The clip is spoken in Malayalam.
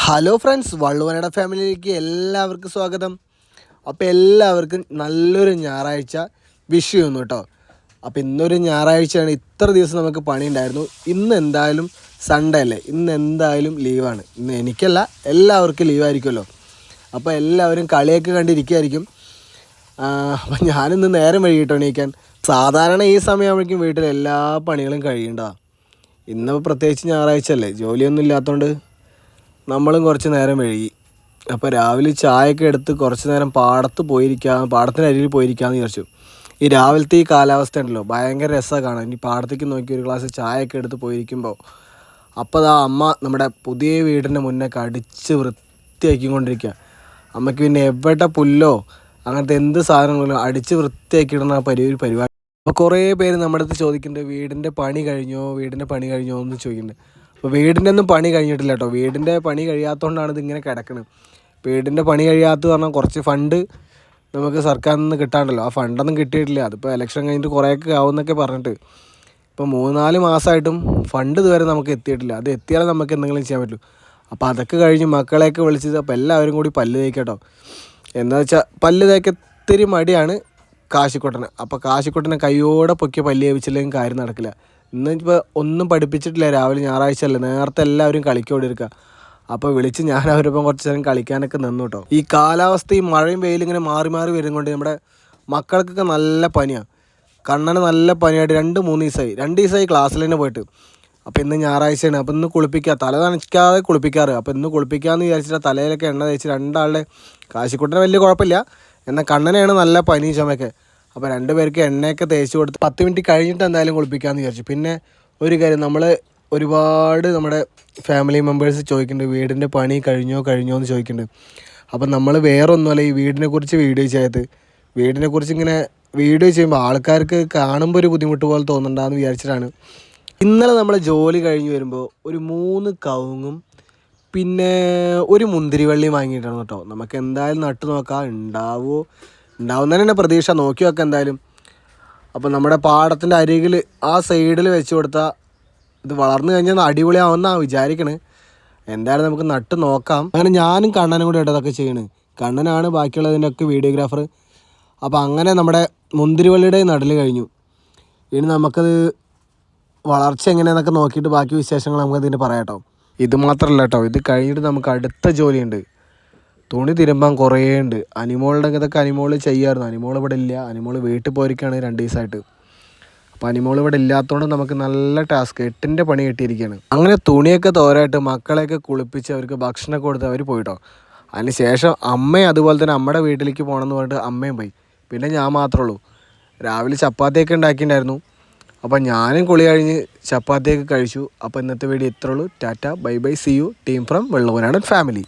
ഹലോ ഫ്രണ്ട്സ്, വള്ളുവനയുടെ ഫാമിലിയിലേക്ക് എല്ലാവർക്കും സ്വാഗതം. അപ്പോൾ എല്ലാവർക്കും നല്ലൊരു ഞായറാഴ്ച വിഷ് ചെയ്യുന്നു കേട്ടോ. അപ്പോൾ ഇന്നൊരു ഞായറാഴ്ചയാണ്, ഇത്ര ദിവസം നമുക്ക് പണി ഉണ്ടായിരുന്നു. ഇന്ന് എന്തായാലും സൺഡേ അല്ലേ, ഇന്ന് എന്തായാലും ലീവാണ്. ഇന്ന് എനിക്കല്ല, എല്ലാവർക്കും ലീവായിരിക്കുമല്ലോ. അപ്പോൾ എല്ലാവരും കളിയൊക്കെ കണ്ടിരിക്കുമായിരിക്കും. അപ്പം ഞാനിന്ന് നേരം വൈകിട്ടോ എണീക്കാൻ. സാധാരണ ഈ സമയമാകുമ്പോഴേക്കും വീട്ടിൽ എല്ലാ പണികളും കഴിയേണ്ടതാണ്. ഇന്ന് പ്രത്യേകിച്ച് ഞായറാഴ്ച അല്ലേ, ജോലിയൊന്നും ഇല്ലാത്തതുകൊണ്ട് നമ്മളും കുറച്ച് നേരം വൈകി. അപ്പോൾ രാവിലെ ചായയൊക്കെ എടുത്ത് കുറച്ച് നേരം പാടത്തിൻ്റെ അരികിൽ പോയിരിക്കാമെന്ന് വിചാരിച്ചു. ഈ രാവിലത്തെ ഈ കാലാവസ്ഥ ഉണ്ടല്ലോ, ഭയങ്കര രസമാണ് കാണാൻ. ഇനി പാടത്തേക്ക് നോക്കി ഒരു ഗ്ലാസ് ചായയൊക്കെ എടുത്ത് പോയിരിക്കുമ്പോൾ അപ്പോൾ അതാ അമ്മ നമ്മുടെ പുതിയ വീടിൻ്റെ മുന്നേക്ക് അടിച്ച് വൃത്തിയാക്കിക്കൊണ്ടിരിക്കുക. അമ്മയ്ക്ക് പിന്നെ എവിടെ പുല്ലോ അങ്ങനത്തെ എന്ത് സാധനങ്ങളും അടിച്ച് വൃത്തിയാക്കിയിടുന്ന ഒരു പരിപാടി. അപ്പോൾ കുറേ പേര് നമ്മുടെ അടുത്ത് ചോദിക്കുന്നുണ്ട്, വീടിൻ്റെ പണി കഴിഞ്ഞോ എന്ന് ചോദിക്കുന്നുണ്ട്. അപ്പോൾ വീടിൻ്റെ ഒന്നും പണി കഴിഞ്ഞിട്ടില്ല കേട്ടോ. വീടിൻ്റെ പണി കഴിയാത്തതുകൊണ്ടാണ് ഇതിങ്ങനെ കിടക്കുന്നത്. വീടിൻ്റെ പണി കഴിയാത്തത് പറഞ്ഞാൽ കുറച്ച് ഫണ്ട് നമുക്ക് സർക്കാരിൽ നിന്ന് കിട്ടാണ്ടല്ലോ, ആ ഫണ്ടൊന്നും കിട്ടിയിട്ടില്ല. അതിപ്പോൾ ഇലക്ഷൻ കഴിഞ്ഞിട്ട് കുറേയൊക്കെ ആവുമെന്നൊക്കെ പറഞ്ഞിട്ട് ഇപ്പോൾ 3-4 മാസമായിട്ടും ഫണ്ട് ഇതുവരെ നമുക്ക് എത്തിയിട്ടില്ല. അത് എത്തിയാലേ നമുക്ക് എന്തെങ്കിലും ചെയ്യാൻ പറ്റുള്ളൂ. അപ്പോൾ അതൊക്കെ കഴിഞ്ഞ് മക്കളെയൊക്കെ വിളിച്ചത് അപ്പോൾ എല്ലാവരും കൂടി പല്ല് തേക്കാം കേട്ടോ. എന്താ വെച്ചാൽ പല്ല് തേക്കാൻ ഇത്തിരി മടിയാണ് കാശിക്കുട്ടന്. അപ്പോൾ കാശിക്കുട്ടനെ കയ്യോടെ പൊക്കിയ പല്ല് തേപ്പിച്ചില്ലെങ്കിൽ കാര്യം നടക്കില്ല. ഇന്നിപ്പോൾ ഒന്നും പഠിപ്പിച്ചിട്ടില്ല, രാവിലെ ഞായറാഴ്ച അല്ലേ, നേരത്തെ എല്ലാവരും കളിക്കോടിയിരിക്കുക. അപ്പോൾ വിളിച്ച് ഞാൻ അവരിപ്പം കുറച്ച് നേരം കളിക്കാനൊക്കെ നിന്നു കേട്ടോ. ഈ കാലാവസ്ഥ, ഈ മഴയും വെയിലും ഇങ്ങനെ മാറി മാറി വരുന്നതുകൊണ്ട് നമ്മുടെ മക്കൾക്കൊക്കെ നല്ല പനിയാണ്. കണ്ണന് നല്ല പനിയായിട്ട് 2 ദിവസമായി ക്ലാസ്സിൽ തന്നെ പോയിട്ട്. അപ്പോൾ ഇന്ന് ഞായറാഴ്ചയാണ്. അപ്പോൾ ഇന്ന് തല നനയ്ക്കാതെ കുളിപ്പിക്കാറ്. അപ്പോൾ ഇന്ന് കുളിപ്പിക്കാമെന്ന് വിചാരിച്ചിട്ട് തലയിലൊക്കെ എണ്ണ തേച്ച് രണ്ടാളുടെ കാശിക്കുട്ടനെ വലിയ കുഴപ്പമില്ല, എന്നാൽ കണ്ണനെയാണ് നല്ല പനി ചുമയൊക്കെ. അപ്പോൾ 2 പേർക്ക് എണ്ണയൊക്കെ തേച്ച് കൊടുത്ത് 10 മിനിറ്റ് കഴിഞ്ഞിട്ട് എന്തായാലും കുളിപ്പിക്കാമെന്ന് വിചാരിച്ചു. പിന്നെ ഒരു കാര്യം, ഒരുപാട് നമ്മുടെ ഫാമിലി മെമ്പേഴ്സ് ചോദിക്കുന്നുണ്ട്, വീടിൻ്റെ പണി കഴിഞ്ഞോ എന്ന് ചോദിക്കുന്നുണ്ട്. അപ്പം നമ്മൾ വേറെ ഒന്നുമല്ല, ഈ വീടിനെക്കുറിച്ച് വീടിനെക്കുറിച്ച് ഇങ്ങനെ വീഡിയോ ചെയ്യുമ്പോൾ ആൾക്കാർക്ക് കാണുമ്പോൾ ഒരു ബുദ്ധിമുട്ട് പോലെ തോന്നണ്ടെന്ന് വിചാരിച്ചിട്ടാണ്. ഇന്നലെ നമ്മൾ ജോലി കഴിഞ്ഞ് വരുമ്പോൾ ഒരു 3 കവുങ്ങും പിന്നെ ഒരു മുന്തിരിവള്ളിയും വാങ്ങിയിട്ടാണ് കേട്ടോ. നമുക്ക് എന്തായാലും നട്ടു നോക്കാം, ഉണ്ടാവുന്നതിന് തന്നെ പ്രതീക്ഷ, നോക്കി നോക്കാം എന്തായാലും. അപ്പോൾ നമ്മുടെ പാടത്തിൻ്റെ അരികിൽ ആ സൈഡിൽ വെച്ച് കൊടുത്താൽ ഇത് വളർന്നു കഴിഞ്ഞാൽ അടിപൊളിയാവുമെന്നാണ് വിചാരിക്കണത്. എന്തായാലും നമുക്ക് നട്ട് നോക്കാം. അങ്ങനെ ഞാനും കണ്ണനും കൂടി ഇടതൊക്കെ ചെയ്യണ്. കണ്ണനാണ് ബാക്കിയുള്ളതിൻ്റെ ഒക്കെ വീഡിയോഗ്രാഫർ. അപ്പോൾ അങ്ങനെ നമ്മുടെ മുന്തിരിവള്ളിയുടെ നടൽ കഴിഞ്ഞു. ഇനി നമുക്കത് വളർച്ച എങ്ങനെയാണെന്നൊക്കെ നോക്കിയിട്ട് ബാക്കി വിശേഷങ്ങൾ നമുക്കതിന് പറയാം കേട്ടോ. ഇത് മാത്രമല്ല കേട്ടോ, ഇത് കഴിഞ്ഞിട്ട് നമുക്ക് അടുത്ത ജോലിയുണ്ട്. തുണി തിരുമ്പാൻ കുറേ ഉണ്ട്. അനിമോളുടെ ഇതൊക്കെ അനിമോൾ ചെയ്യാമായിരുന്നു. അനിമോൾ ഇവിടെ ഇല്ല, അനിമോൾ വീട്ടിൽ പോയിരിക്കുകയാണ് 2 ദിവസമായിട്ട്. അപ്പോൾ അനിമോൾ ഇവിടെ ഇല്ലാത്തതുകൊണ്ട് നമുക്ക് നല്ല ടാസ്ക്, 8ൻ്റെ പണി കിട്ടിയിരിക്കുകയാണ്. അങ്ങനെ തുണിയൊക്കെ തോരായിട്ട് മക്കളെയൊക്കെ കുളിപ്പിച്ച് അവർക്ക് ഭക്ഷണമൊക്കെ കൊടുത്ത് അവർ പോയിട്ടോ. അതിന് ശേഷം അമ്മയും അതുപോലെ തന്നെ അമ്മയുടെ വീട്ടിലേക്ക് പോകണമെന്ന് പറഞ്ഞിട്ട് അമ്മയും പോയി. പിന്നെ ഞാൻ മാത്രമേ ഉള്ളൂ. രാവിലെ ചപ്പാത്തിയൊക്കെ ഉണ്ടാക്കിയിട്ടുണ്ടായിരുന്നു. അപ്പോൾ ഞാനും കുളി കഴിഞ്ഞ് ചപ്പാത്തിയൊക്കെ കഴിച്ചു. അപ്പോൾ ഇന്നത്തെ വീഡിയോ ഇത്രേ ഉള്ളൂ. Tata, bye bye, see you. Team from Vellavanadan family.